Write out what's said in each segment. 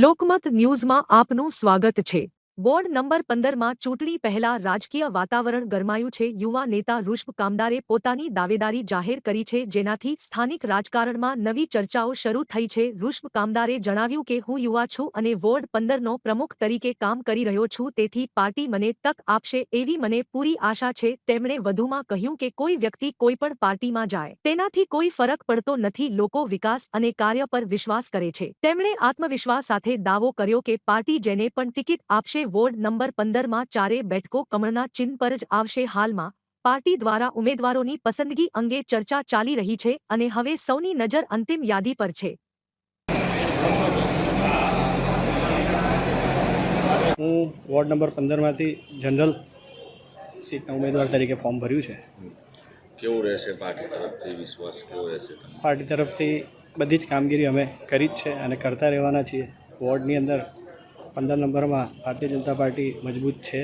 લોકમત ન્યૂઝમાં આપનું સ્વાગત છે। વોર્ડ નંબર 15માં ચૂંટણી પહેલા રાજકીય વાતાવરણ ગરમાયું છે। યુવા નેતા ઋષભ કામદારે પોતાની દાવેદારી જાહેર કરી છે, જેનાથી સ્થાનિક રાજકારણમાં નવી ચર્ચાઓ શરૂ થઈ છે। ઋષભ કામદારે જણાવ્યું કે હું યુવા છું અને વોર્ડ 15નો પ્રમુખ તરીકે કામ કરી રહ્યો છું, તેથી પાર્ટી મને તક આપશે એવી મને પૂરી આશા છે। તેમણે વધુમાં કહ્યું કે કોઈ વ્યક્તિ કોઈપણ પાર્ટીમાં જાય તેનાથી કોઈ ફરક પડતો નથી, લોકો વિકાસ અને કાર્ય પર વિશ્વાસ કરે છે। તેમણે આત્મવિશ્વાસ સાથે દાવો કર્યો કે પાર્ટી જેને પણ ટિકિટ આપશે વોર્ડ નંબર 15માં ચારે બેઠકો કમળના ચિહ્ન પર જ આવશે। હાલમાં પાર્ટી દ્વારા ઉમેદવારોની પસંદગી અંગે ચર્ચા ચાલી રહી છે અને હવે સૌની નજર અંતિમ યાદી પર છે। હું વોર્ડ નંબર 15માંથી જનરલ સીટના ઉમેદવાર તરીકે ફોર્મ ભર્યું છે। કેવું રહેશે પાર્ટી તરફથી વિશ્વાસ કેવો રહેશે? પાર્ટી તરફથી બધી જ કામગીરી અમે કરી જ છે અને કરતા રહેવાના છીએ। વોર્ડની અંદર 15 નંબરમાં ભારતીય જનતા પાર્ટી મજબૂત છે,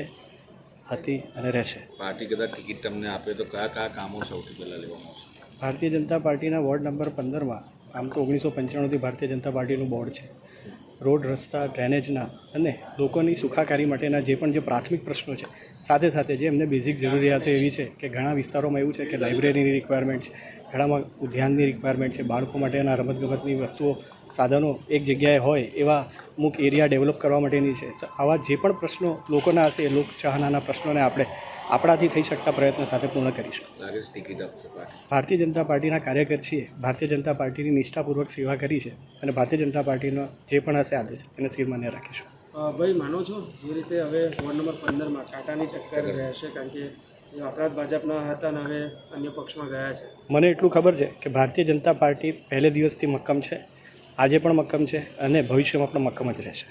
હતી અને રહેશે। પાર્ટી કદાચ ટિકિટ તમને આપે તો કયા કયા કામો સૌથી પહેલાં લેવામાં આવશે? ભારતીય જનતા પાર્ટીના વોર્ડ નંબર 15માં આમ તો 1995થી ભારતીય જનતા પાર્ટીનું બોર્ડ છે। રોડ, રસ્તા, ડ્રેનેજના અને લોકોની સુખાકારી માટેના જે પ્રાથમિક પ્રશ્નો છે, સાથે સાથે જે એમને બેઝિક જરૂરિયાતો એવી છે કે ઘણા વિસ્તારોમાં એવું છે કે લાઇબ્રેરીની રિક્વાયરમેન્ટ છે, ઘણામાં ઉદ્યાનની રિક્વાયરમેન્ટ છે, બાળકો માટેના રમતગમતની વસ્તુઓ, સાધનો એક જગ્યાએ હોય એવા અમુક એરિયા ડેવલપ કરવા માટેની છે। તો આવા જે પણ પ્રશ્નો લોકોના હશે એ લોકચાહનાના પ્રશ્નોને આપણે આપણાથી થઈ શકતા પ્રયત્ન સાથે પૂર્ણ કરીશું। લાગે છે ટિકિટ આપશે પાર્ટી? ભારતીય જનતા પાર્ટીના કાર્યકર છીએ, ભારતીય જનતા પાર્ટીની નિષ્ઠાપૂર્વક સેવા કરી છે અને ભારતીય જનતા પાર્ટીનો જે પણ હશે આદેશ એને શિરમાન્ય રાખીશું। ભાઈ, માનો છો જે રીતે હવે વોર્ડ નંબર 15માં કાંટાની ટક્કર રહેશે, કારણ કે એ આપણા ભાજપના હતા અને હવે અન્ય પક્ષમાં ગયા છે? મને એટલું ખબર છે કે ભારતીય જનતા પાર્ટી પહેલે દિવસથી મક્કમ છે, આજે પણ મક્કમ છે અને ભવિષ્યમાં પણ મક્કમ જ રહેશે।